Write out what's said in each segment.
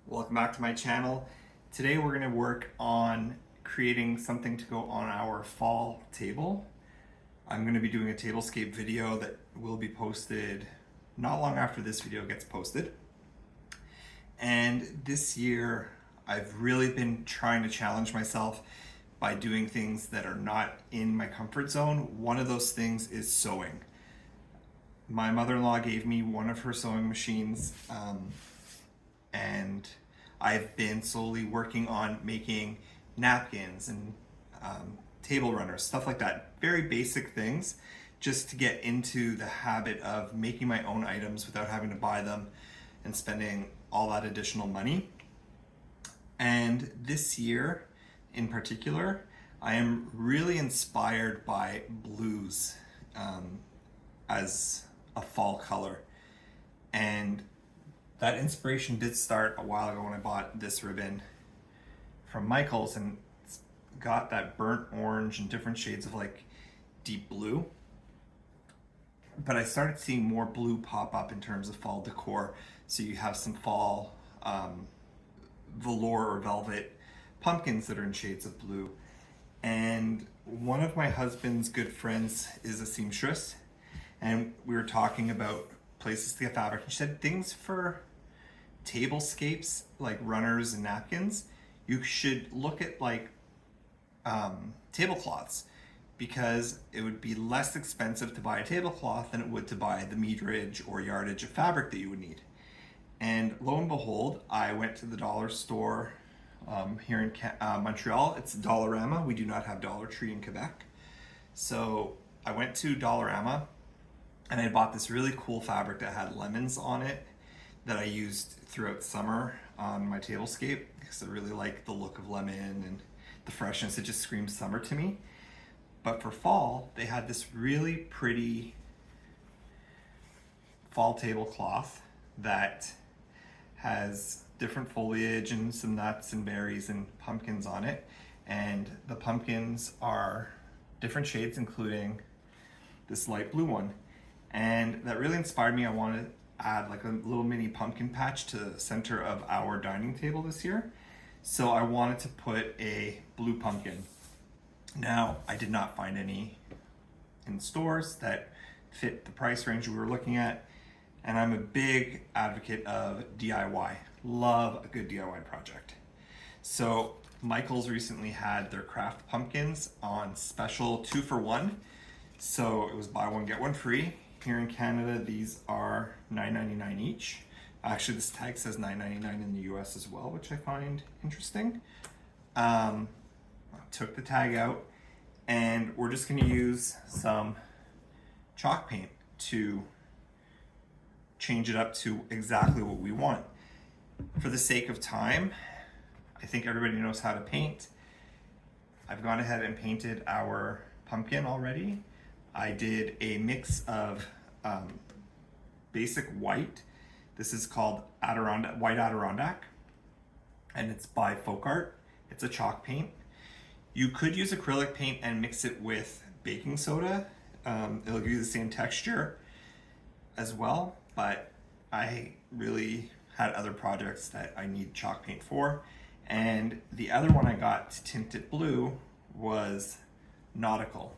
Welcome back to my channel. Today we're going to work on creating something to go on our fall table. I'm going to be doing a tablescape video that will be posted not long after this video gets posted. And this year I've really been trying to challenge myself by doing things that are not in my comfort zone. One of those things is sewing. My mother-in-law gave me one of her sewing machines, and I've been slowly working on making napkins and table runners, stuff like that. Very basic things, just to get into the habit of making my own items without having to buy them and spending all that additional money. And this year in particular, I am really inspired by blues as a fall color. And that inspiration did start a while ago when I bought this ribbon from Michael's, and it's got that burnt orange and different shades of like deep blue. But I started seeing more blue pop up in terms of fall decor. So you have some fall velour or velvet pumpkins that are in shades of blue. And one of my husband's good friends is a seamstress, and we were talking about places to get fabric. She said things for tablescapes like runners and napkins, you should look at like tablecloths, because it would be less expensive to buy a tablecloth than it would to buy the meterage or yardage of fabric that you would need. And lo and behold, I went to the dollar store here in Montreal. It's Dollarama. We do not have Dollar Tree in Quebec. So I went to Dollarama and I bought this really cool fabric that had lemons on it that I used throughout summer on my tablescape, because I really like the look of lemon and the freshness. It just screams summer to me. But for fall, they had this really pretty fall tablecloth that has different foliage and some nuts and berries and pumpkins on it. And the pumpkins are different shades, including this light blue one. And that really inspired me. I wanted to add like a little mini pumpkin patch to the center of our dining table this year. So I wanted to put a blue pumpkin. Now, I did not find any in stores that fit the price range we were looking at. And I'm a big advocate of DIY. Love a good DIY project. So Michael's recently had their craft pumpkins on special 2-for-1. So it was buy one, get one free. Here in Canada, these are $9.99 each. Actually, this tag says $9.99 in the US as well, which I find interesting. I took the tag out, and we're just gonna use some chalk paint to change it up to exactly what we want. For the sake of time, I think everybody knows how to paint. I've gone ahead and painted our pumpkin already. I did a mix of basic white. This is called White Adirondack, and it's by Folk Art. It's a chalk paint. You could use acrylic paint and mix it with baking soda. It'll give you the same texture as well, but I really had other projects that I need chalk paint for. And the other one I got to tint it blue was Nautical.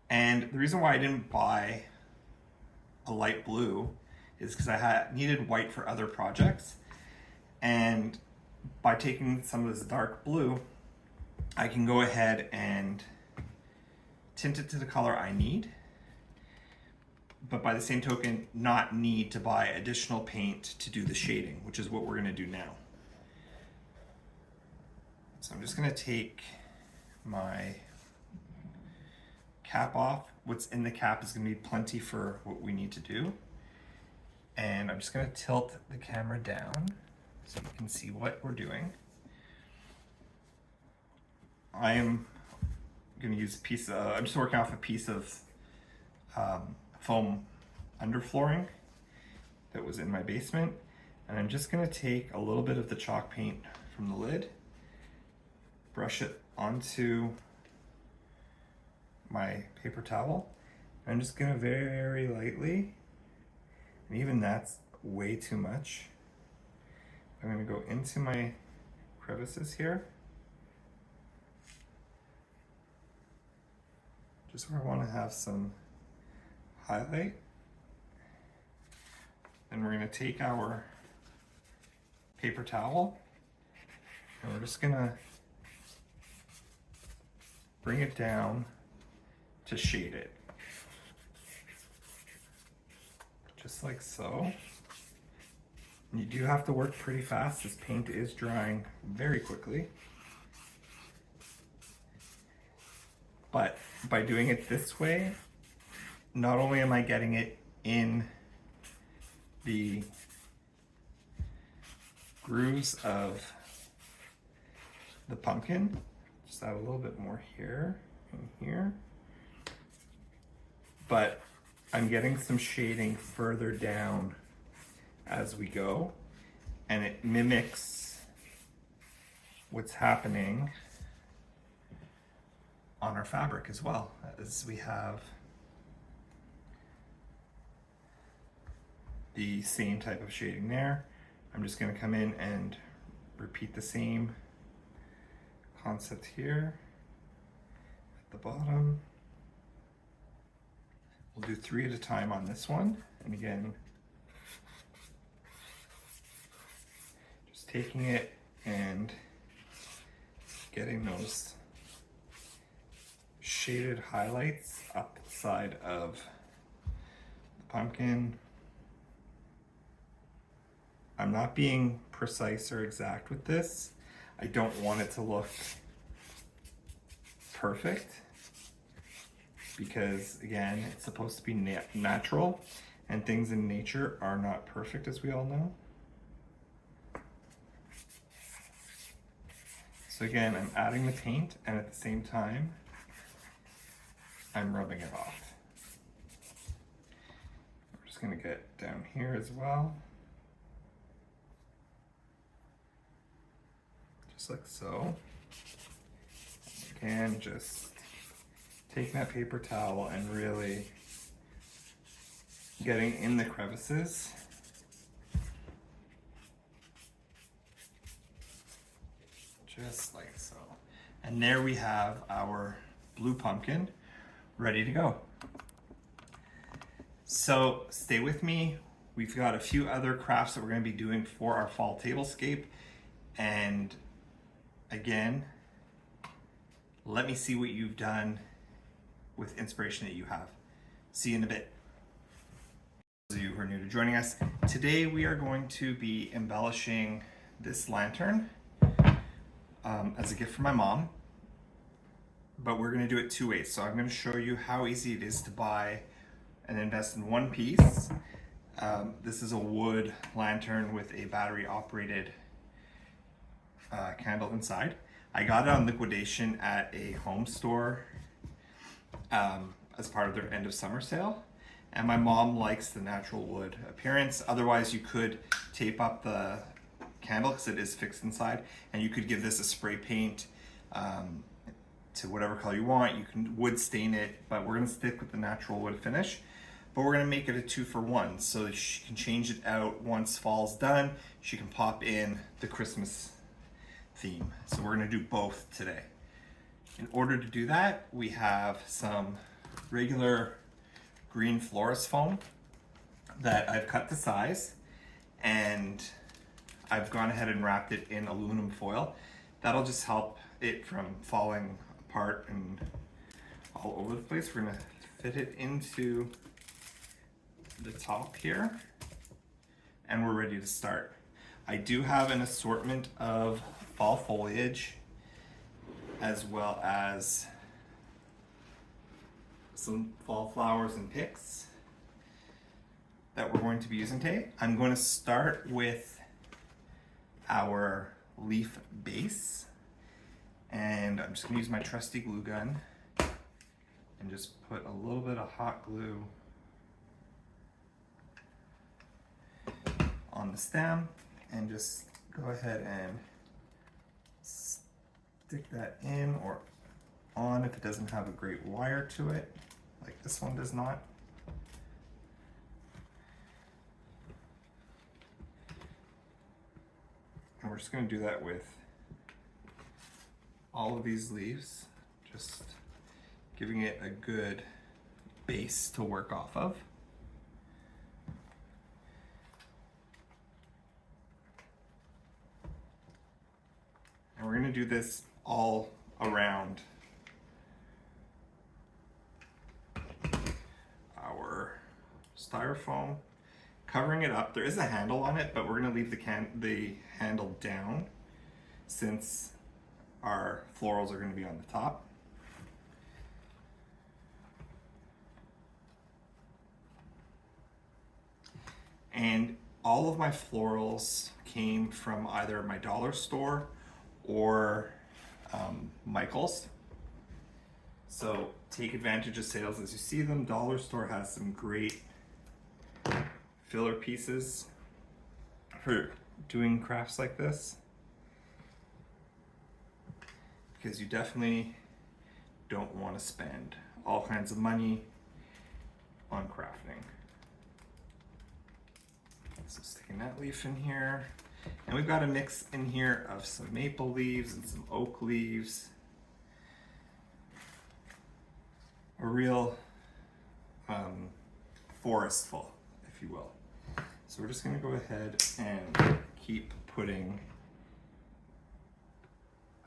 And the reason why I didn't buy a light blue is because I needed white for other projects. And by taking some of this dark blue, I can go ahead and tint it to the color I need, but by the same token, not need to buy additional paint to do the shading, which is what we're gonna do now. So I'm just gonna take my cap off. What's in the cap is gonna be plenty for what we need to do. And I'm just gonna tilt the camera down so you can see what we're doing. I am gonna use a piece of, I'm just working off a piece of foam underflooring that was in my basement. And I'm just gonna take a little bit of the chalk paint from the lid, brush it onto my paper towel. I'm just gonna very lightly, and even that's way too much. I'm going to go into my crevices here. Just where I want to have some highlight. And we're going to take our paper towel and we're just going to bring it down to shade it. Just like so. And you do have to work pretty fast. This paint is drying very quickly. But by doing it this way, not only am I getting it in the grooves of the pumpkin, just add a little bit more here and here, but I'm getting some shading further down as we go, and it mimics what's happening on our fabric as well, as we have the same type of shading there. I'm just going to come in and repeat the same concept here at the bottom. We'll do 3 at a time on this one, and again, just taking it and getting those shaded highlights up the side of the pumpkin. I'm not being precise or exact with this. I don't want it to look perfect because, again, it's supposed to be natural, and things in nature are not perfect, as we all know. So again, I'm adding the paint, and at the same time, I'm rubbing it off. I'm just gonna get down here as well. Just like so. Again, just taking that paper towel and really getting in the crevices. Just like so. And there we have our blue pumpkin ready to go. So stay with me. We've got a few other crafts that we're going to be doing for our fall tablescape. And again, let me see what you've done with inspiration that you have. See you in a bit. Those of you who are new to joining us, today we are going to be embellishing this lantern as a gift for my mom. But we're going to do it 2 ways. So I'm going to show you how easy it is to buy and invest in one piece. This is a wood lantern with a battery operated candle inside. I got it on liquidation at a home store as part of their end of summer sale. And my mom likes the natural wood appearance. Otherwise, you could tape up the candle because it is fixed inside, and you could give this a spray paint to whatever color you want. You can wood stain it, but we're gonna stick with the natural wood finish. But we're gonna make it a 2-for-1, so that she can change it out once fall's done. She can pop in the Christmas theme. So we're gonna do both today. In order to do that, we have some regular green florist foam that I've cut to size, and I've gone ahead and wrapped it in aluminum foil. That'll just help it from falling apart and all over the place. We're gonna fit it into the top here, and we're ready to start. I do have an assortment of fall foliage as well as some fall flowers and picks that we're going to be using today. I'm going to start with our leaf base, and I'm just going to use my trusty glue gun and just put a little bit of hot glue on the stem and just go ahead and stick that in or on if it doesn't have a great wire to it, like this one does not. And we're just going to do that with all of these leaves, just giving it a good base to work off of. And we're going to do this all around our styrofoam, covering it up. There is a handle on it, but we're going to leave the handle down since our florals are going to be on the top. And all of my florals came from either my dollar store or Michael's. So take advantage of sales as you see them. Dollar store has some great filler pieces for doing crafts like this, because you definitely don't want to spend all kinds of money on crafting. So sticking that leaf in here, and we've got a mix in here of some maple leaves and some oak leaves. A real forest full, if you will. So we're just going to go ahead and keep putting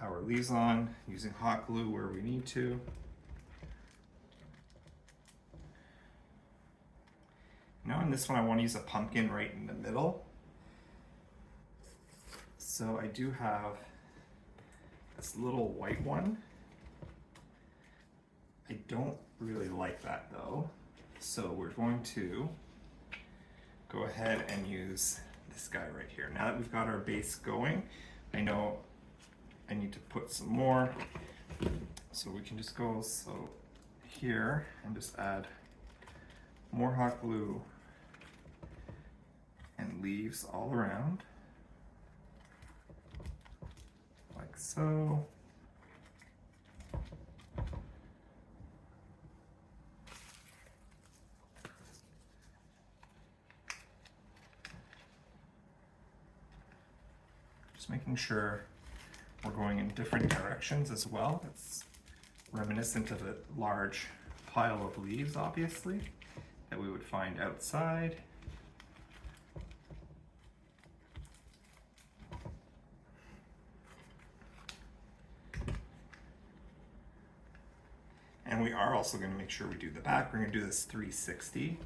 our leaves on, using hot glue where we need to. Now on this one I want to use a pumpkin right in the middle. So I do have this little white one. I don't really like that though. So we're going to go ahead and use this guy right here. Now that we've got our base going, I know I need to put some more. So we can just go here and just add more hot glue and leaves all around, like so. Just making sure we're going in different directions as well. It's reminiscent of a large pile of leaves, obviously, that we would find outside. And we are also going to make sure we do the back. We're going to do this 360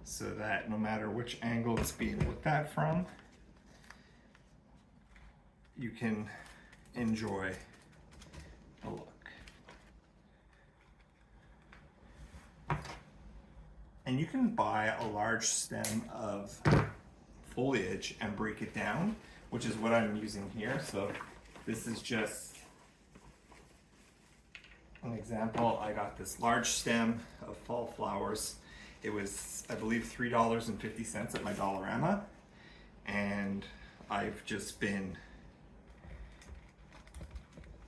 so that no matter which angle it's being looked at from, you can enjoy the look. And you can buy a large stem of foliage and break it down, which is what I'm using here. So this is just an example. I got this large stem of fall flowers. It was, I believe, $3.50 at my Dollarama, and I've just been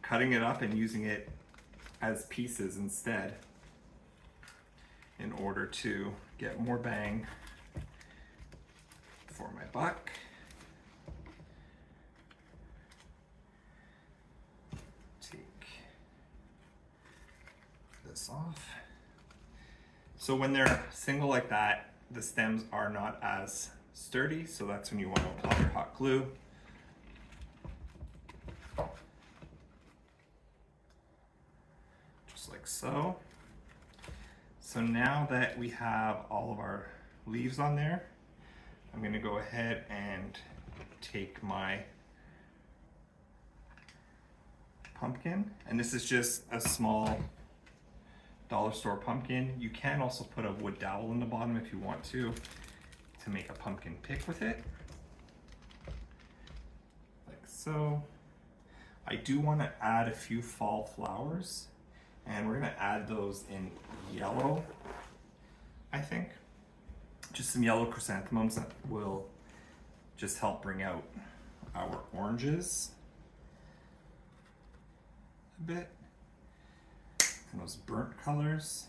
cutting it up and using it as pieces instead in order to get more bang for my buck. Take this off. So when they're single like that, the stems are not as sturdy, so that's when you want to apply your hot glue. Just like so. So now that we have all of our leaves on there, I'm going to go ahead and take my pumpkin, and this is just a small dollar store pumpkin. You can also put a wood dowel in the bottom if you want to make a pumpkin pick with it, like so. I do want to add a few fall flowers, and we're going to add those in yellow, I think. Just some yellow chrysanthemums that will just help bring out our oranges a bit, and those burnt colors.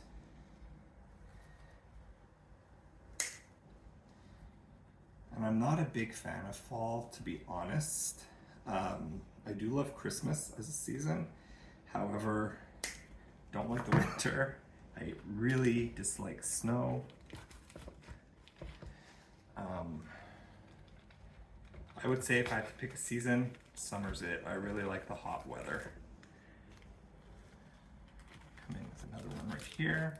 And I'm not a big fan of fall, to be honest. I do love Christmas as a season. However, don't like the winter. I really dislike snow. I would say if I had to pick a season, summer's it. I really like the hot weather. Come in with another one right here.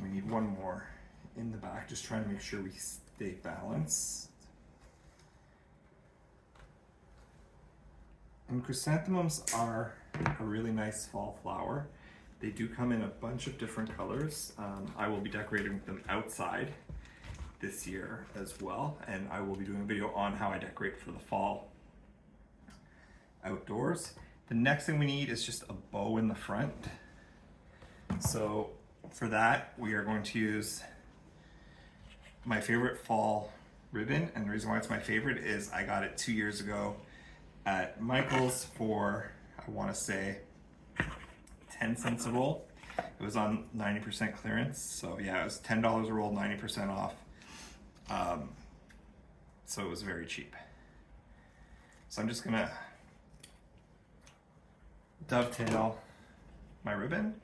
We need one more in the back, just trying to make sure we stay balanced. And chrysanthemums are a really nice fall flower. They do come in a bunch of different colors. I will be decorating them outside this year as well, and I will be doing a video on how I decorate for the fall outdoors. The next thing we need is just a bow in the front. So for that, we are going to use my favorite fall ribbon, and the reason why it's my favorite is I got it 2 years ago at Michael's for, I want to say, 10 cents a roll. It was on 90% clearance, so yeah, it was $10 a roll, 90% off. So it was very cheap. So I'm just gonna dovetail my ribbon.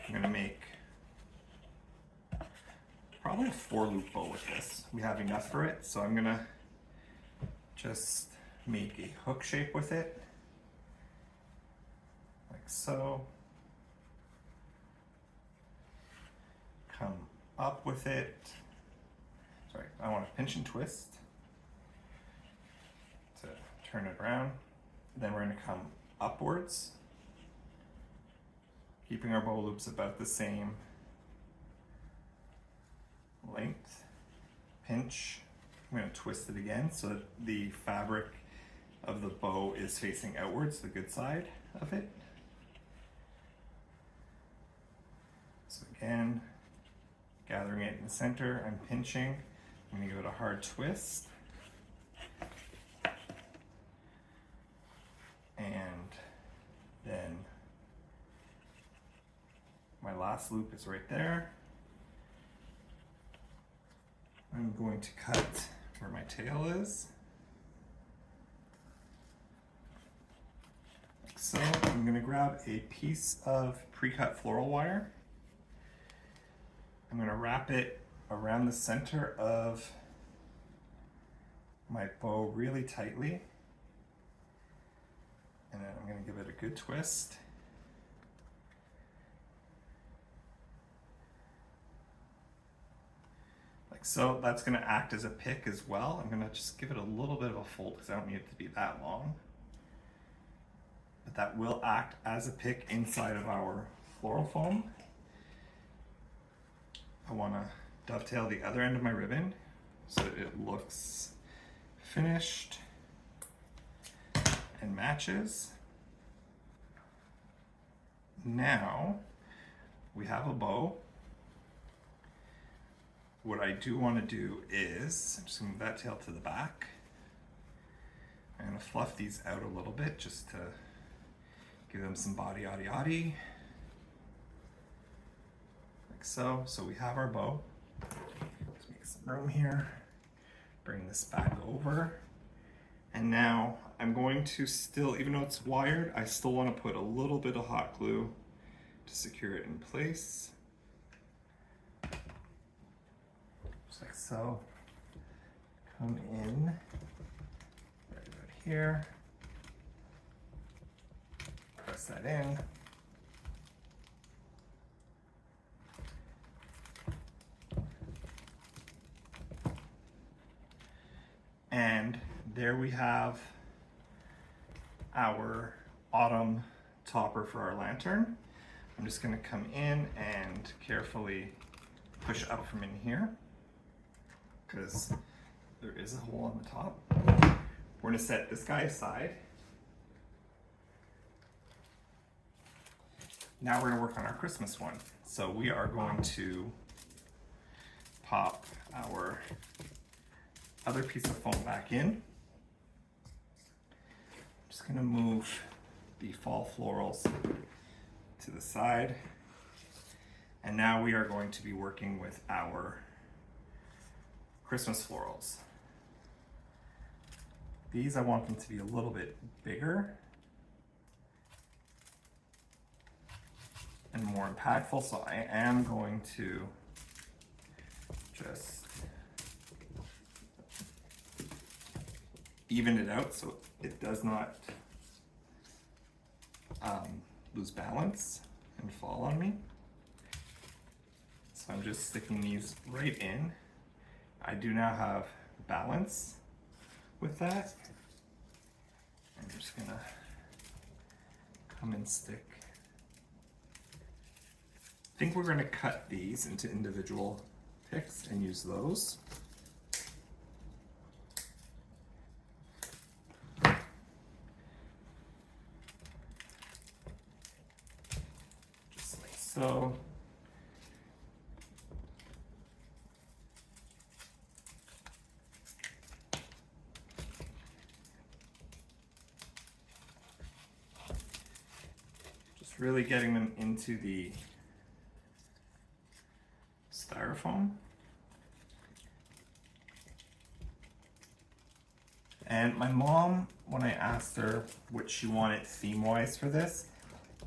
I'm gonna make probably a 4-loop bow with this. We have enough for it, so I'm gonna just make a hook shape with it, like so. Come up with it. Sorry, I want to pinch and twist to turn it around. Then we're going to come upwards, keeping our bow loops about the same length. Pinch. I'm going to twist it again so that the fabric of the bow is facing outwards, the good side of it. So again, gathering it in the center, I'm pinching. I'm going to give it a hard twist. And then my last loop is right there. I'm going to cut where my tail is. Like so. I'm going to grab a piece of pre-cut floral wire. I'm going to wrap it around the center of my bow really tightly, and then I'm going to give it a good twist. Like so. That's going to act as a pick as well. I'm going to just give it a little bit of a fold because I don't need it to be that long. But that will act as a pick inside of our floral foam. I want to dovetail the other end of my ribbon so that it looks finished and matches. Now we have a bow. What I do want to do is, I'm just going to move that tail to the back. I'm going to fluff these out a little bit just to give them some body, like so. So we have our bow. Let's make some room here. Bring this back over. And now I'm going to still, even though it's wired, I still want to put a little bit of hot glue to secure it in place. Just like so. Come in right about here. Press that in. And there we have our autumn topper for our lantern. I'm just going to come in and carefully push up from in here because there is a hole on the top. We're going to set this guy aside. Now we're going to work on our Christmas one. So we are going to pop our other piece of foam back in. I'm just going to move the fall florals to the side. And now we are going to be working with our Christmas florals. These I want them to be a little bit bigger and more impactful, so I am going to just even it out so it does not lose balance and fall on me. So I'm just sticking these right in. I do now have balance with that. I'm just gonna come and stick. I think we're gonna cut these into individual picks and use those. Just like so. Really getting them into the styrofoam. And my mom, when I asked her what she wanted theme-wise for this,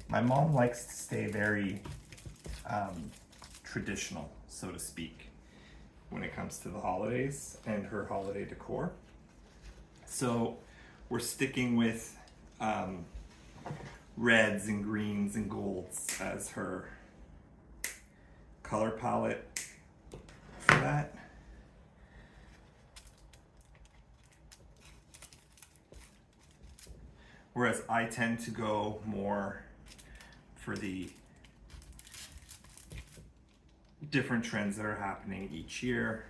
my mom likes to stay very traditional, so to speak, when it comes to the holidays and her holiday decor. So we're sticking with reds and greens and golds as her color palette for that. Whereas I tend to go more for the different trends that are happening each year.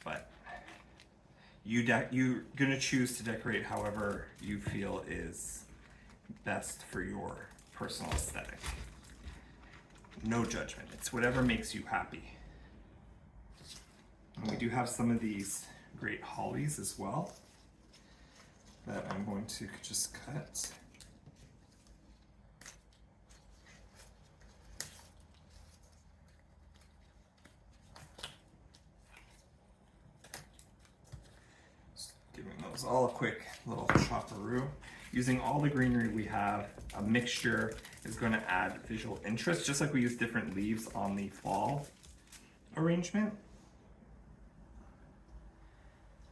But you're gonna choose to decorate however you feel is best for your personal aesthetic. No judgment, it's whatever makes you happy. And we do have some of these great hollies as well that I'm going to just cut. Giving those all a quick little chopperoo. Using all the greenery we have, a mixture is going to add visual interest, just like we use different leaves on the fall arrangement.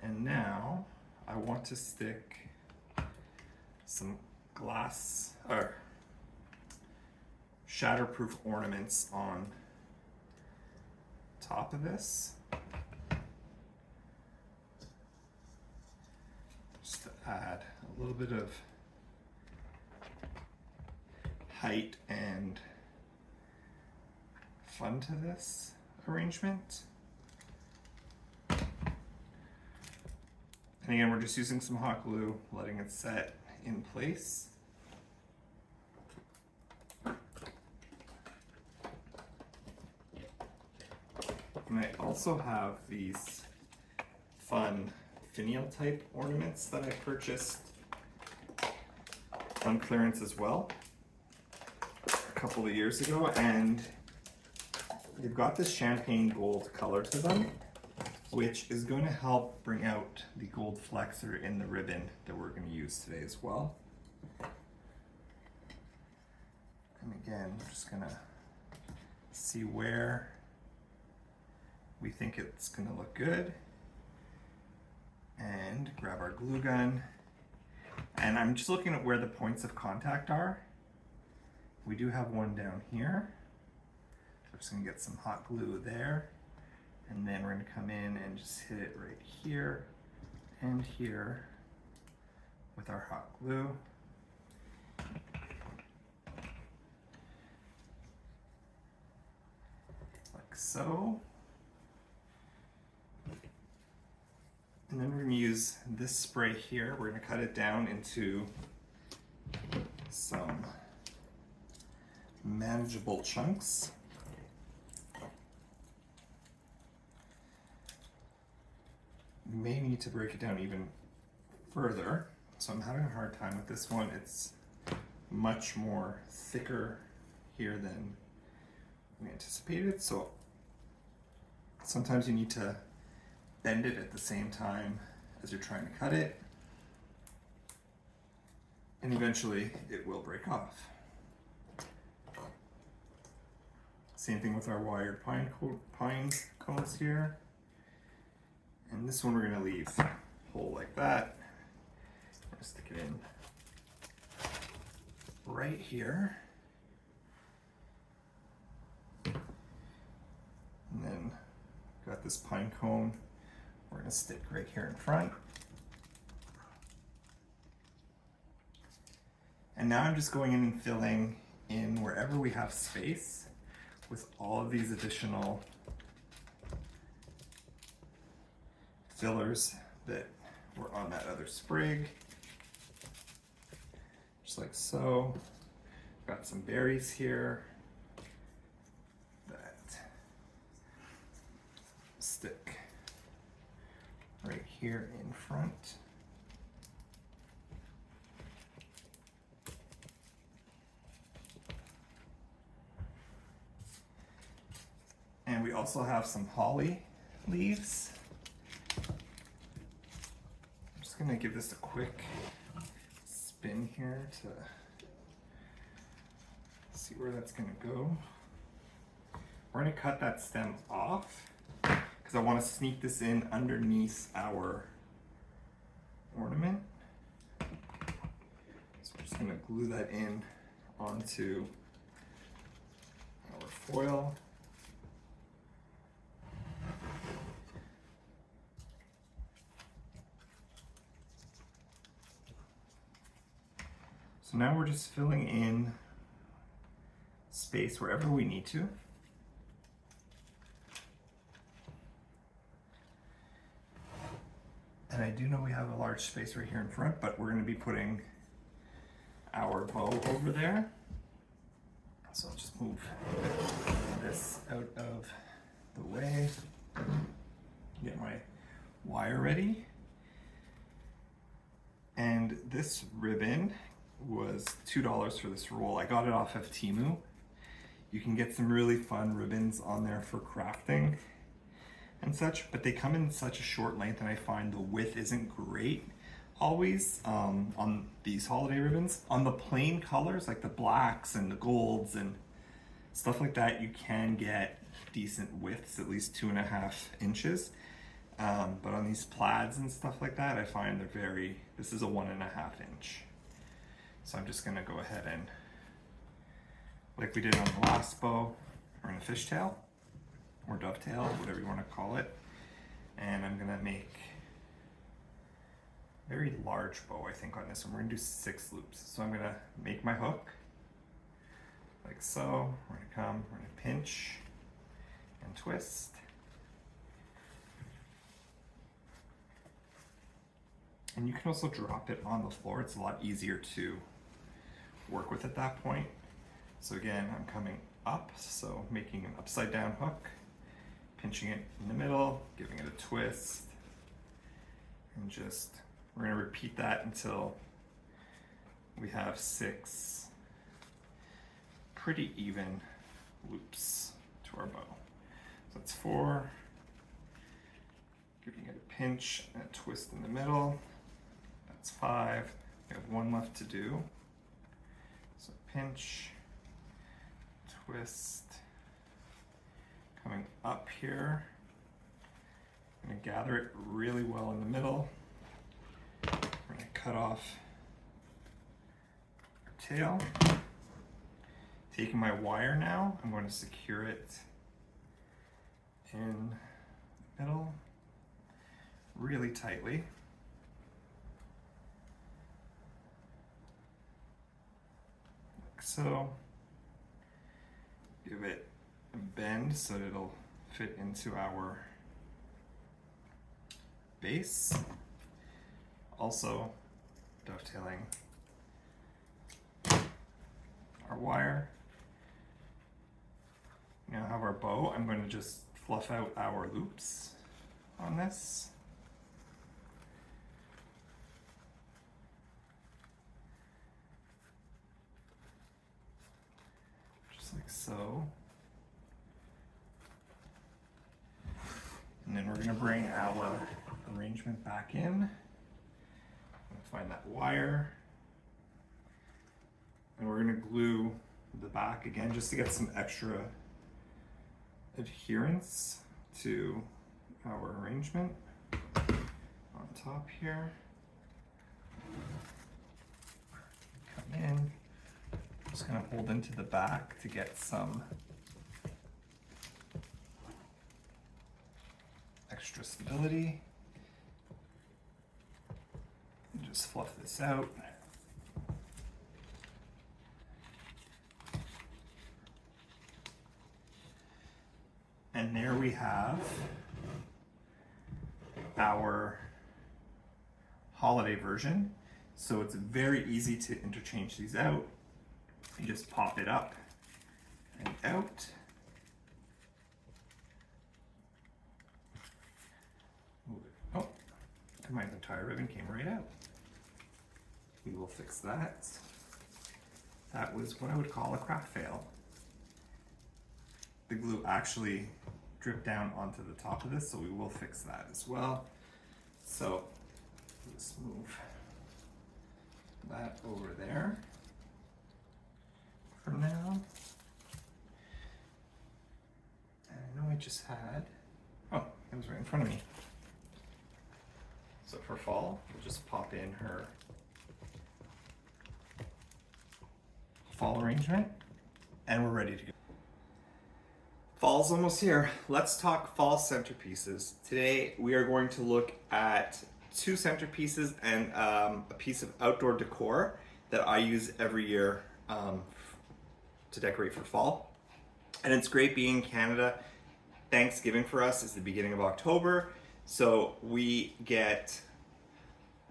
And now I want to stick some glass or shatterproof ornaments on top of this. Just to add a little bit of height and fun to this arrangement. And again, we're just using some hot glue, letting it set in place. And I also have these fun finial type ornaments that I purchased on clearance as well a couple of years ago, and they've got this champagne gold color to them, which is going to help bring out the gold flecks that are in the ribbon that we're going to use today as well. And again, we're just going to see where we think it's going to look good and grab our glue gun. And I'm just looking at where the points of contact are. We do have one down here. So I'm just going to get some hot glue there. And then we're going to come in and just hit it right here and here with our hot glue. Like so. And then we're going to use this spray here. We're going to cut it down into some manageable chunks. You may need to break it down even further. So I'm having a hard time with this one. It's much more thicker here than we anticipated. So sometimes you need to bend it at the same time as you're trying to cut it. And eventually it will break off. Same thing with our wired pine cones here. And this one we're gonna leave whole like that. I'm gonna stick it in right here. And then got this pine cone we're gonna stick right here in front. And now I'm just going in and filling in wherever we have space with all of these additional fillers that were on that other sprig. Just like so. Got some berries here that stick right here in front. And we also have some holly leaves. I'm just gonna give this a quick spin here to see where that's gonna go. We're gonna cut that stem off because I want to sneak this in underneath our ornament. So we're just gonna glue that in onto our foil. So now we're just filling in space wherever we need to. And I do know we have a large space right here in front, but we're going to be putting our bow over there. So I'll just move this out of the way. Get my wire ready. And this ribbon was $2 for this roll. I got it off of Temu. You can get some really fun ribbons on there for crafting and such, but they come in such a short length, and I find the width isn't great always on these holiday ribbons. On the plain colors, like the blacks and the golds and stuff like that, you can get decent widths, at least 2.5 inches. But on these plaids and stuff like that, I find this is a 1.5 inch. So I'm just gonna go ahead and, like we did on the last bow, or in a fishtail, or dovetail, whatever you wanna call it. And I'm gonna make a very large bow, I think, on this one. We're gonna do 6 loops. So I'm gonna make my hook, like so. We're gonna pinch and twist. And you can also drop it on the floor. It's a lot easier to work with at that point. So again, I'm coming up, so making an upside down hook, pinching it in the middle, giving it a twist, and we're gonna repeat that until we have 6 pretty even loops to our bow. So that's 4, giving it a pinch and a twist in the middle. That's 5. We have 1 left to do. So pinch, twist, coming up here. I'm going to gather it really well in the middle. We're going to cut off our tail. Taking my wire now, I'm going to secure it in the middle really tightly. Like so. Give it a bend so that it'll fit into our base. Also dovetailing our wire. Now have our bow. I'm going to just fluff out our loops on this. Just like so. And then we're going to bring our arrangement back in. Find that wire. And we're going to glue the back again just to get some extra adherence to our arrangement on top here. Come in, just going to hold into the back to get some extra stability. And just fluff this out. And there we have our holiday version. So it's very easy to interchange these out. You just pop it up and out. Oh, and my entire ribbon came right out. We will fix that. That was what I would call a craft fail. The glue actually dripped down onto the top of this, so we will fix that as well. So let's move that over there for now. And I know I just had, oh, it was right in front of me. So for fall, we'll just pop in her fall arrangement and we're ready to go. Fall's almost here. Let's talk fall centerpieces. Today we are going to look at two centerpieces and a piece of outdoor decor that I use every year to decorate for fall. And it's great being in Canada. Thanksgiving for us is the beginning of October. So we get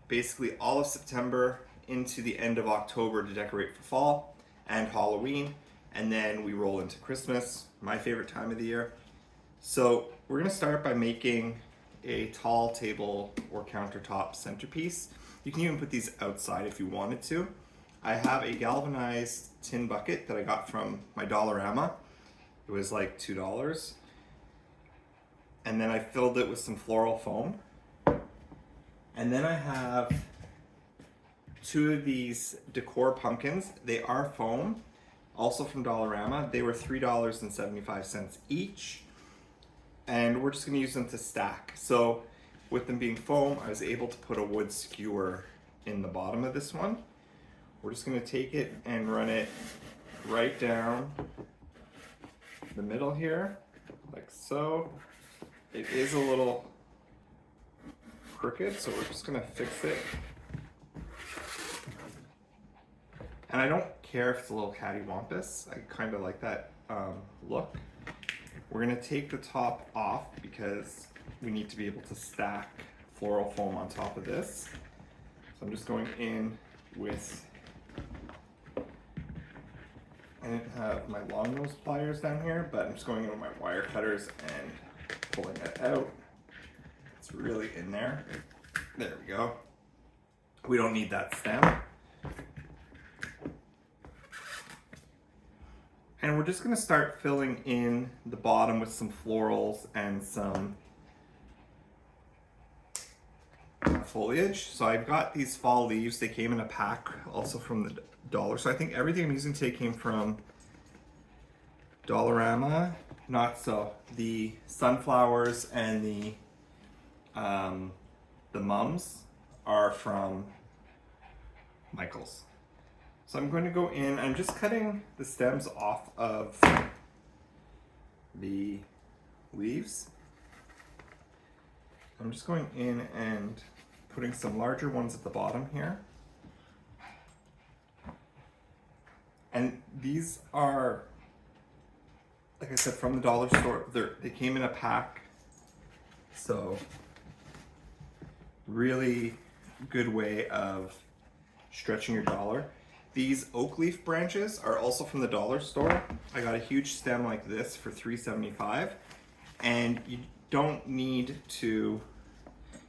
basically all of September into the end of October to decorate for fall and Halloween. And then we roll into Christmas, my favorite time of the year. So we're gonna start by making a tall table or countertop centerpiece. You can even put these outside if you wanted to. I have a galvanized tin bucket that I got from my Dollarama. It was like $2. And then I filled it with some floral foam. And then I have two of these Decor pumpkins. They are foam. Also from Dollarama. They were $3.75 each. And we're just gonna use them to stack. So with them being foam, I was able to put a wood skewer in the bottom of this one. We're just gonna take it and run it right down the middle here, like so. It is a little crooked, so we're just gonna fix it. And I don't care if it's a little cattywampus. I kind of like that look. We're gonna take the top off because we need to be able to stack floral foam on top of this. So I'm just going in with, I didn't have my long nose pliers down here, but I'm just going in with my wire cutters and pulling it out. It's really in there. There we go. We don't need that stem. And we're just gonna start filling in the bottom with some florals and some foliage. So I've got these fall leaves. They came in a pack also from the dollar. So I think everything I'm using today came from Dollarama. Not so. The sunflowers and the mums are from Michael's. So I'm going to go in, I'm just cutting the stems off of the leaves. I'm just going in and putting some larger ones at the bottom here. And these are, like I said, from the dollar store. They came in a pack. So really good way of stretching your dollar. These oak leaf branches are also from the dollar store. I got a huge stem like this for $3.75, and you don't need to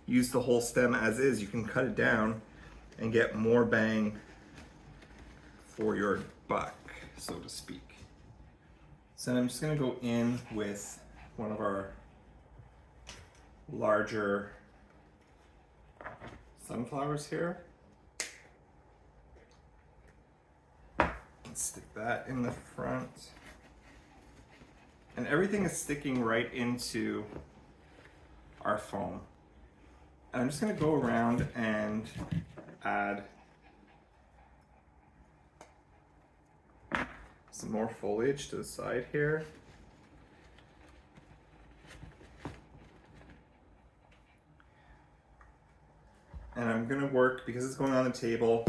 use the whole stem as is. You can cut it down and get more bang for your buck, so to speak. So I'm just gonna go in with one of our larger sunflowers here. Let's stick that in the front. And everything is sticking right into our foam. And I'm just gonna go around and add some more foliage to the side here. And I'm gonna work, because it's going on the table,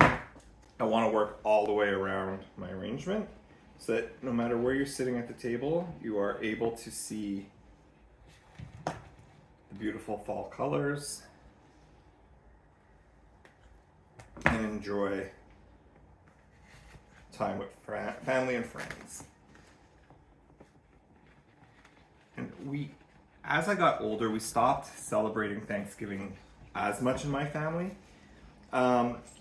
I wanna work all the way around my arrangement so that no matter where you're sitting at the table, you are able to see the beautiful fall colors and enjoy time with family and friends. And as I got older, we stopped celebrating Thanksgiving as much in my family,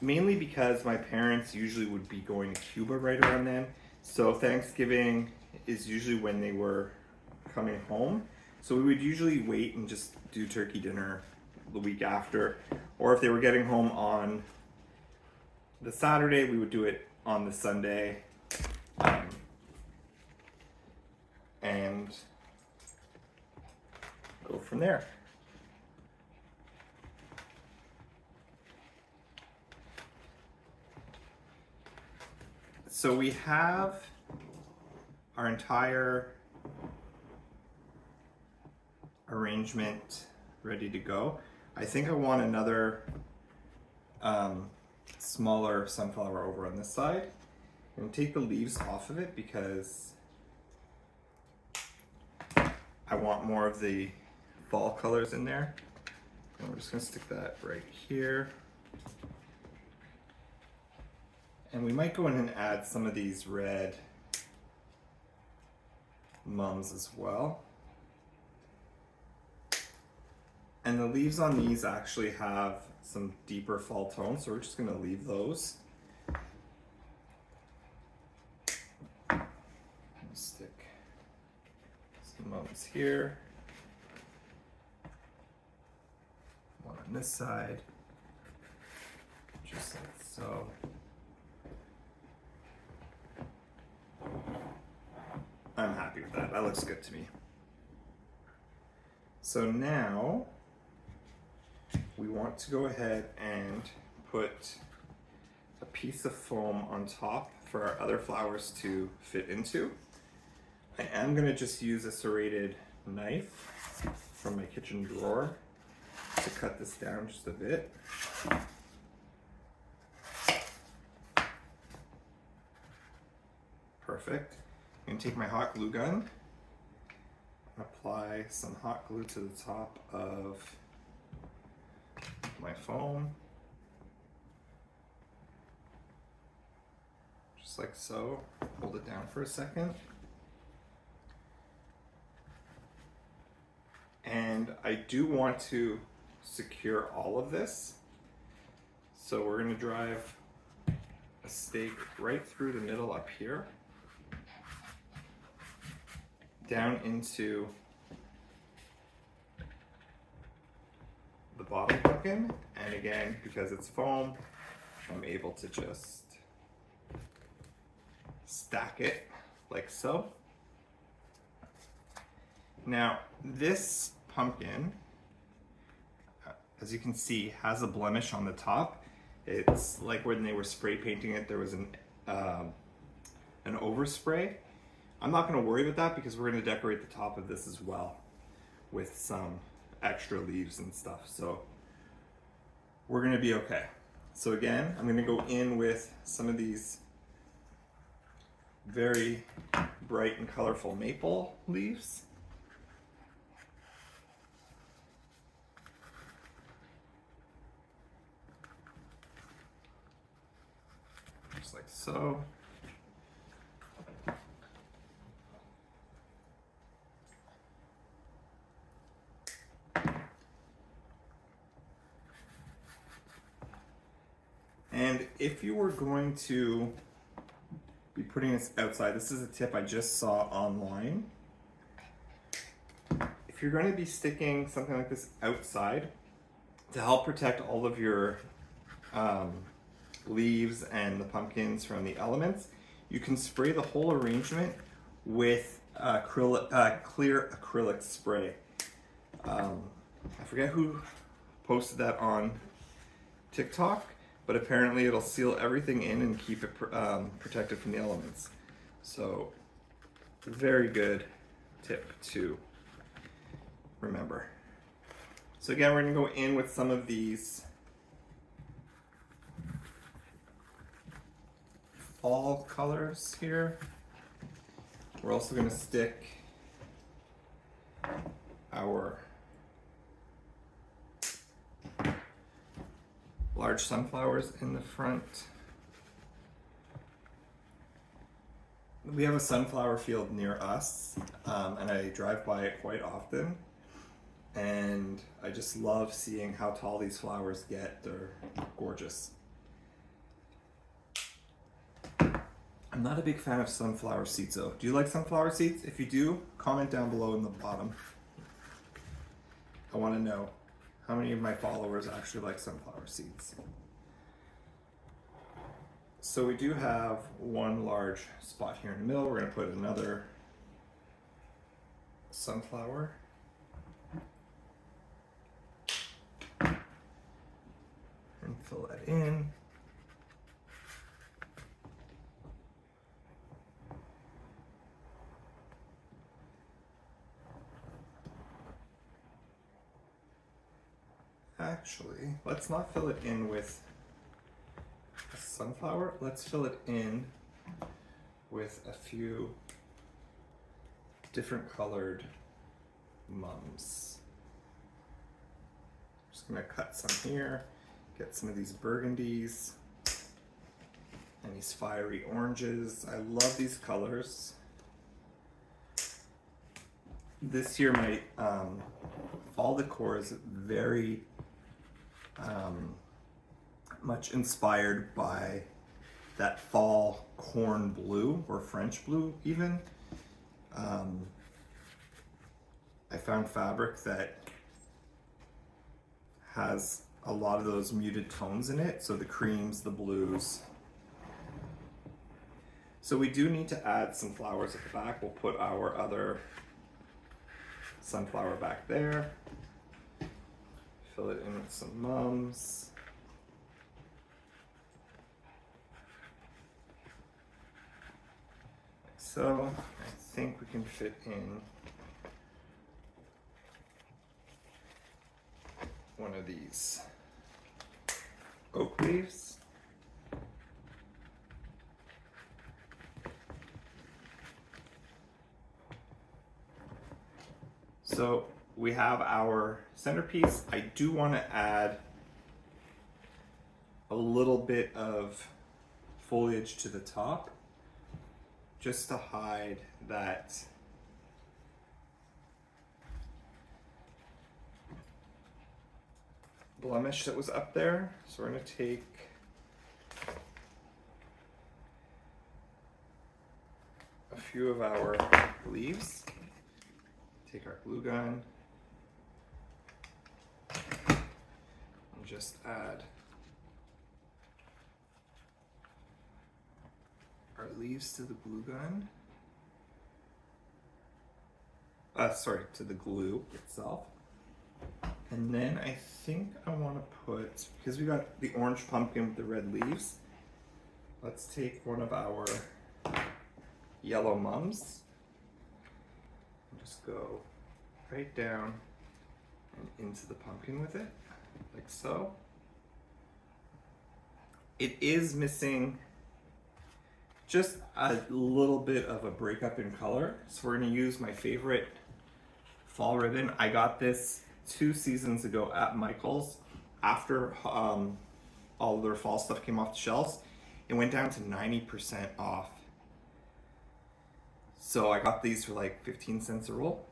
mainly because my parents usually would be going to Cuba right around then. So Thanksgiving is usually when they were coming home. So we would usually wait and just do turkey dinner the week after. Or if they were getting home on the Saturday, we would do it on the Sunday. And go from there. So we have our entire arrangement ready to go. I think I want another smaller sunflower over on this side. I'm gonna take the leaves off of it because I want more of the fall colors in there. And we're just gonna stick that right here. And we might go in and add some of these red mums as well. And the leaves on these actually have some deeper fall tones, so we're just gonna leave those. Stick some mums here. One on this side, just like so. I'm happy with that. That looks good to me. So now we want to go ahead and put a piece of foam on top for our other flowers to fit into. I am going to just use a serrated knife from my kitchen drawer to cut this down just a bit. Perfect. I'm going to take my hot glue gun and apply some hot glue to the top of my foam. Just like so. Hold it down for a second. And I do want to secure all of this. So we're going to drive a stake right through the middle up here, down into the bottom pumpkin, and again, because it's foam, I'm able to just stack it like so. Now, this pumpkin, as you can see, has a blemish on the top. It's like when they were spray painting it, there was an overspray. I'm not going to worry about that because we're going to decorate the top of this as well with some extra leaves and stuff. So we're going to be okay. So again, I'm going to go in with some of these very bright and colorful maple leaves. Just like so. And if you were going to be putting this outside, this is a tip I just saw online. If you're going to be sticking something like this outside, To help protect all of your leaves and the pumpkins from the elements, you can spray the whole arrangement with clear acrylic spray. I forget who posted that on TikTok, but apparently it'll seal everything in and keep it protected from the elements. So, very good tip to remember. So again, we're gonna go in with some of these fall colors here. We're also gonna stick our large sunflowers in the front. We have a sunflower field near us, and I drive by it quite often. And I just love seeing how tall these flowers get. They're gorgeous. I'm not a big fan of sunflower seeds though. Do you like sunflower seeds? If you do, comment down below in the bottom. I want to know how many of my followers actually like sunflower seeds. So we do have one large spot here in the middle. We're going to put another sunflower. And fill that in. Actually, let's not fill it in with a sunflower. Let's fill it in with a few different colored mums. Just gonna cut some here. Get some of these burgundies and these fiery oranges. I love these colors. This year my fall decor is very much inspired by that fall corn blue or French blue even. I found fabric that has a lot of those muted tones in it, so the creams, the blues. So we do need to add some flowers at the back. We'll put our other sunflower back there. Fill it in with some mums. Like so. I think we can fit in one of these oak leaves. So we have our centerpiece. I do want to add a little bit of foliage to the top just to hide that blemish that was up there. So we're going to take a few of our leaves, take our glue gun, and just add our leaves to the glue gun. To the glue itself. And then I think I want to put, because we got the orange pumpkin with the red leaves, let's take one of our yellow mums and just go right down and into the pumpkin with it, like so. It is missing just a little bit of a breakup in color, so we're going to use my favorite fall ribbon. I got this 2 seasons ago at Michael's after all of their fall stuff came off the shelves. It went down to 90% off. So I got these for like 15 cents a roll.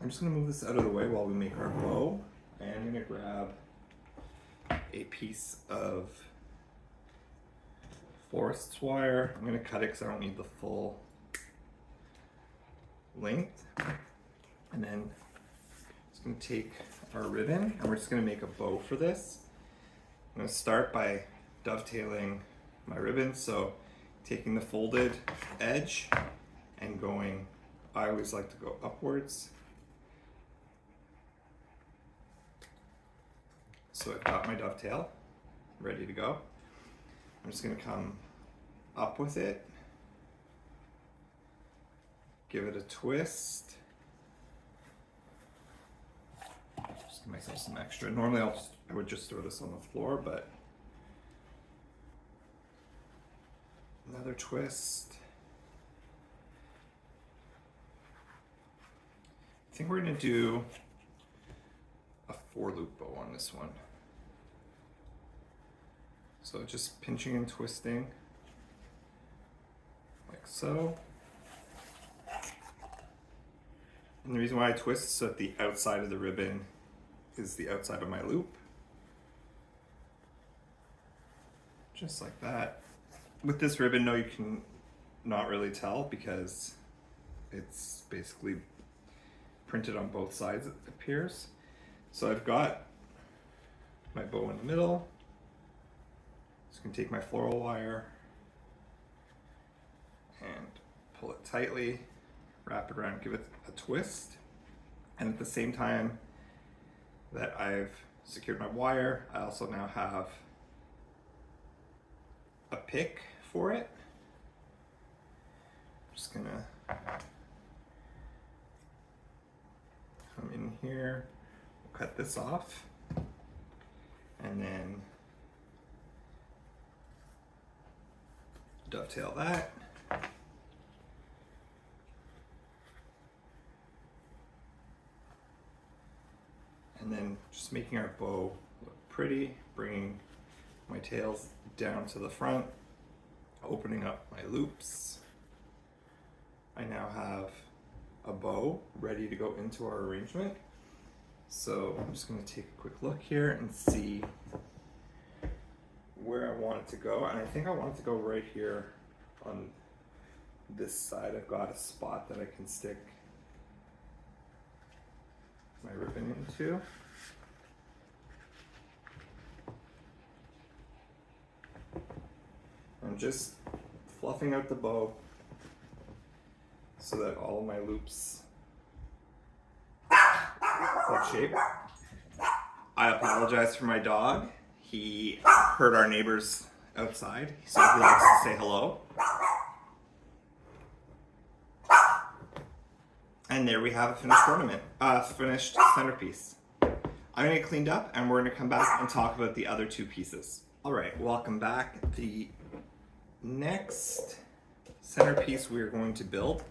I'm just gonna move this out of the way while we make our bow. And I'm gonna grab a piece of florist's wire. I'm gonna cut it because I don't need the full length. And then just gonna take our ribbon, and we're just gonna make a bow for this. I'm gonna start by dovetailing my ribbon, so taking the folded edge and going, I always like to go upwards. So I've got my dovetail ready to go. I'm just gonna come up with it, give it a twist. Just give myself some extra. Normally I would just throw this on the floor, but another twist. I think we're gonna do a 4-loop bow on this one. So just pinching and twisting like so. And the reason why I twist is so that the outside of the ribbon is the outside of my loop. Just like that. With this ribbon, no, you can not really tell because it's basically printed on both sides, it appears. So I've got my bow in the middle. Just gonna take my floral wire and pull it tightly, wrap it around, give it a twist. And at the same time that I've secured my wire, I also now have a pick for it. I'm just gonna come in here, we'll cut this off, and then dovetail that. And then just making our bow look pretty, bringing my tails down to the front, opening up my loops. I now have a bow ready to go into our arrangement. So I'm just going to take a quick look here and see where I want it to go. And I think I want it to go right here on this side. I've got a spot that I can stick my ribbon into. I'm just fluffing out the bow so that all of my loops have shape. I apologize for my dog. He heard our neighbors outside, so he likes to say hello. And there we have a finished ornament, finished centerpiece. I'm gonna get cleaned up and we're gonna come back and talk about the other two pieces. All right, welcome back. The next centerpiece we're going to build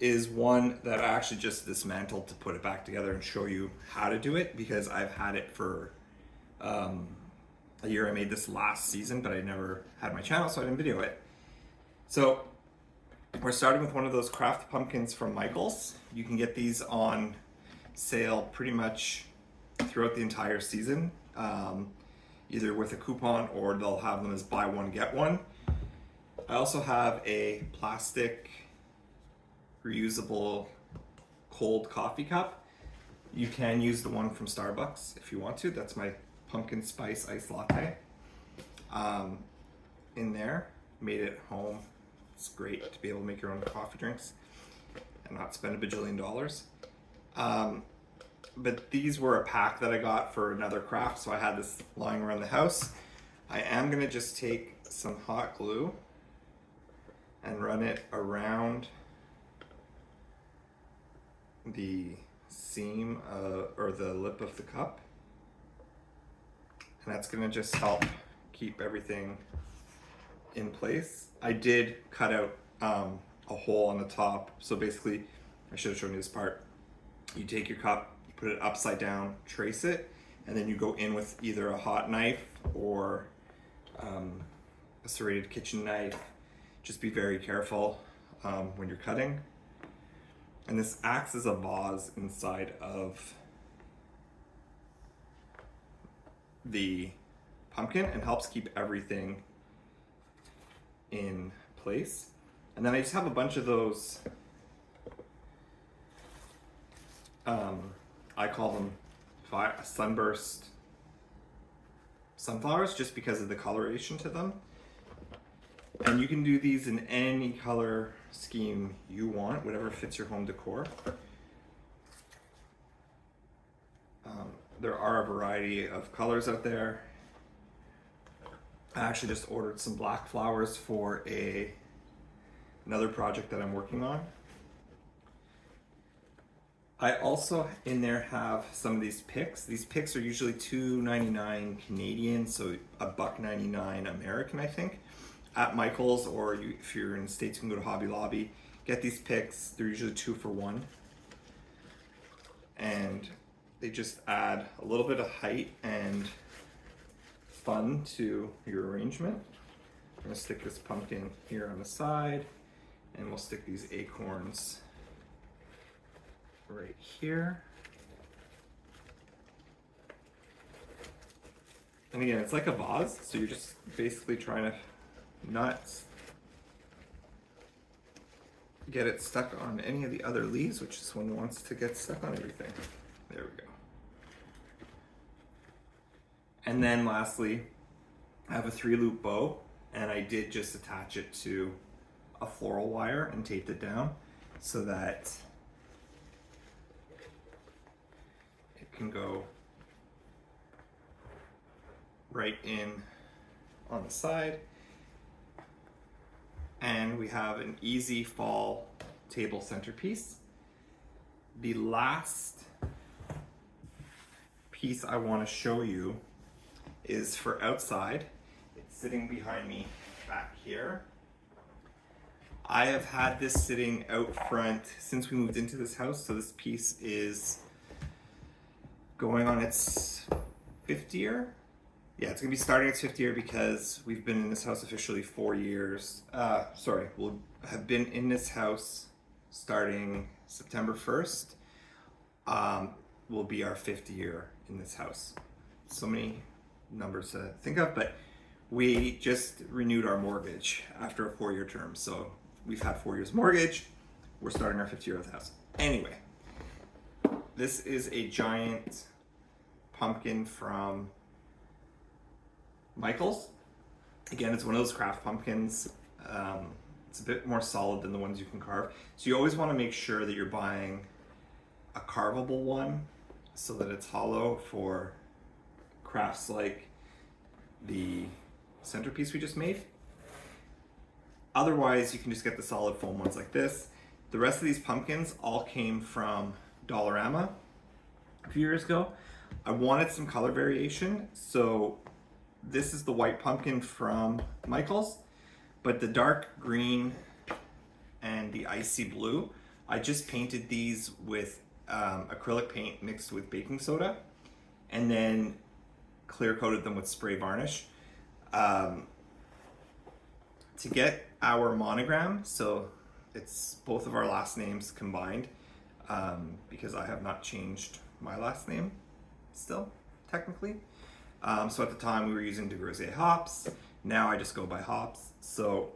is one that I actually just dismantled to put it back together and show you how to do it, because I've had it for a year. I made this last season, but I never had my channel, so I didn't video it. So we're starting with one of those craft pumpkins from Michael's. You can get these on sale pretty much throughout the entire season, either with a coupon or they'll have them as buy one, get one. I also have a plastic reusable cold coffee cup. You can use the one from Starbucks if you want to. That's my pumpkin spice iced latte. In there, made it at home. It's great to be able to make your own coffee drinks and not spend $1 bajillion. But these were a pack that I got for another craft, so I had this lying around the house. I am gonna just take some hot glue and run it around the seam or the lip of the cup. And that's gonna just help keep everything in place. I did cut out a hole on the top. So basically, I should have shown you this part. You take your cup, you put it upside down, trace it, and then you go in with either a hot knife or a serrated kitchen knife. Just be very careful when you're cutting. And this acts as a vase inside of the pumpkin and helps keep everything in place. And then I just have a bunch of those, I call them sunburst sunflowers just because of the coloration to them. And you can do these in any color scheme you want, whatever fits your home decor. There are a variety of colors out there. I actually just ordered some black flowers for another project that I'm working on. I also in there have some of these picks. These picks are usually $2.99 Canadian, so $1.99 American, I think, at Michael's, or if you're in the States, you can go to Hobby Lobby. Get these picks. They're usually 2 for $1, and they just add a little bit of height and fun to your arrangement. I'm gonna stick this pumpkin here on the side, and we'll stick these acorns right here. And again, it's like a vase, so you're just basically trying to not get it stuck on any of the other leaves, which this one wants to get stuck on everything. There we go. And then lastly, I have a 3-loop bow, and I did just attach it to a floral wire and taped it down so that it can go right in on the side. And we have an easy fall table centerpiece. The last piece I want to show you is for outside. It's sitting behind me back here. I have had this sitting out front since we moved into this house, so this piece is going on its 5th year. Yeah, it's gonna be starting its 5th year because we've been in this house officially 4 years. We'll have been in this house starting September 1st. Will be our 5th year in this house. So many numbers to think of, but we just renewed our mortgage after a 4-year term. So we've had 4 years mortgage. We're starting our 5th year of the house. Anyway, this is a giant pumpkin from Michael's. Again, it's one of those craft pumpkins. It's a bit more solid than the ones you can carve. So you always want to make sure that you're buying a carvable one so that it's hollow for crafts like the centerpiece we just made. Otherwise, you can just get the solid foam ones like this. The rest of these pumpkins all came from Dollarama a few years ago. I wanted some color variation, so this is the white pumpkin from Michael's, but the dark green and the icy blue, I just painted these with acrylic paint mixed with baking soda, and then clear coated them with spray varnish. To get our monogram, so it's both of our last names combined, because I have not changed my last name still, technically. So at the time we were using de Grosse hops. Now I just go by hops. So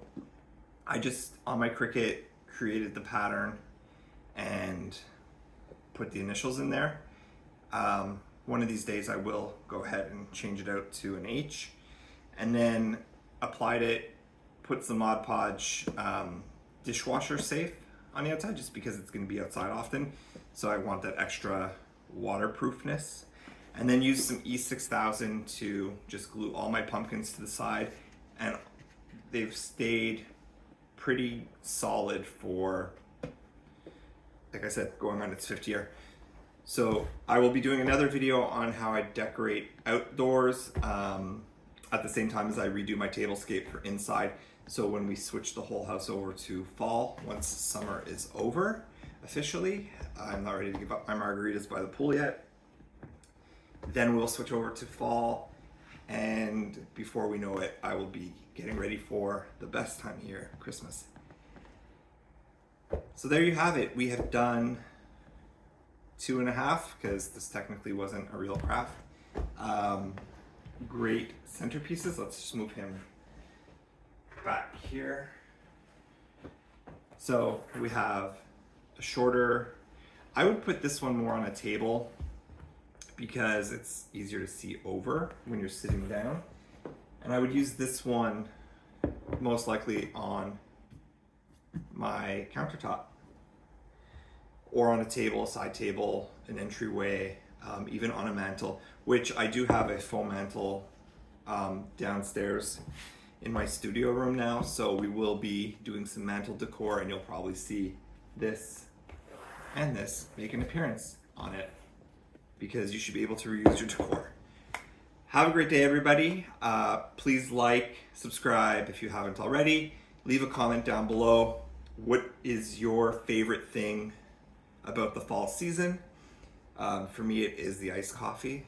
I just, on my Cricut, created the pattern and put the initials in there. One of these days I will go ahead and change it out to an H, and then applied it, put some Mod Podge dishwasher safe on the outside just because it's going to be outside often. So I want that extra waterproofness. And then use some E6000 to just glue all my pumpkins to the side, and they've stayed pretty solid for, like I said, going on its 5th year. So I will be doing another video on how I decorate outdoors at the same time as I redo my tablescape for inside. So when we switch the whole house over to fall, once summer is over officially, I'm not ready to give up my margaritas by the pool yet. Then we'll switch over to fall, and before we know it, I will be getting ready for the best time of year, Christmas. So there you have it. We have done 2.5, because this technically wasn't a real craft. Great centerpieces. Let's just move him back here. So we have a shorter, I would put this one more on a table because it's easier to see over when you're sitting down. And I would use this one most likely on my countertop or on a table, a side table, an entryway, even on a mantle, which I do have a foam mantle downstairs in my studio room now. So we will be doing some mantle decor, and you'll probably see this and this make an appearance on it because you should be able to reuse your decor. Have a great day, everybody. Please like, subscribe if you haven't already. Leave a comment down below. What is your favorite thing about the fall season? For me, it is the iced coffee,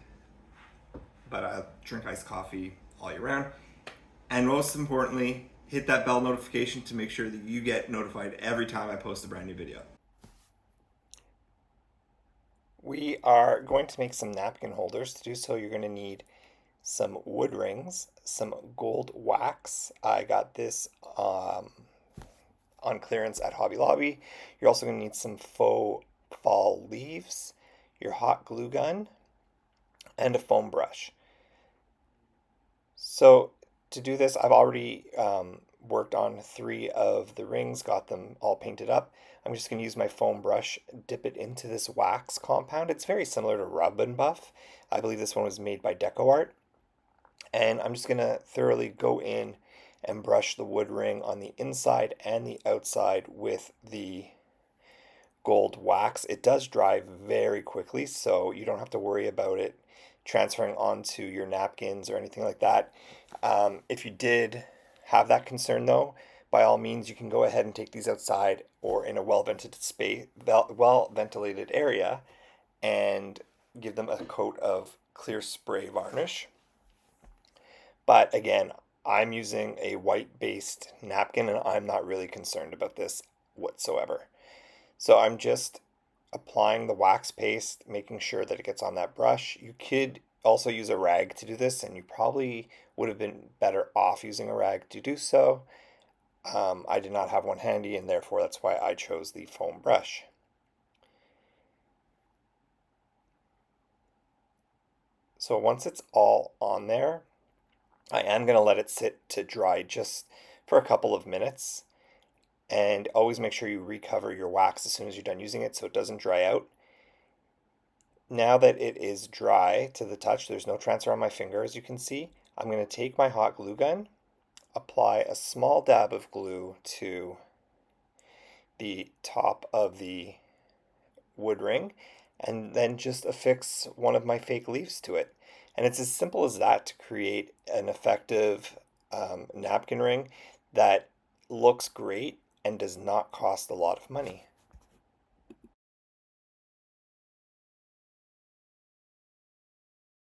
but I drink iced coffee all year round. And most importantly, hit that bell notification to make sure that you get notified every time I post a brand new video. We are going to make some napkin holders. To do so, you're going to need some wood rings, some gold wax. I got this on clearance at Hobby Lobby. You're also going to need some faux fall leaves, your hot glue gun, and a foam brush. So to do this, I've already worked on 3 of the rings, got them all painted up. I'm just going to use my foam brush, dip it into this wax compound. It's very similar to Rub and Buff. I believe this one was made by Decor. And I'm just going to thoroughly go in and brush the wood ring on the inside and the outside with the gold wax. It does dry very quickly, so you don't have to worry about it transferring onto your napkins or anything like that. If you did have that concern though, by all means you can go ahead and take these outside or in a well-ventilated area and give them a coat of clear spray varnish. But again, I'm using a white-based napkin and I'm not really concerned about this whatsoever. So I'm just applying the wax paste, making sure that it gets on that brush. You could also use a rag to do this, and you probably would have been better off using a rag to do so. I did not have one handy, and therefore that's why I chose the foam brush. So once it's all on there, I am going to let it sit to dry just for a couple of minutes. And always make sure you recover your wax as soon as you're done using it so it doesn't dry out. Now that it is dry to the touch, there's no transfer on my finger as you can see. I'm going to take my hot glue gun, apply a small dab of glue to the top of the wood ring, and then just affix one of my fake leaves to it. And it's as simple as that to create an effective napkin ring that looks great and does not cost a lot of money.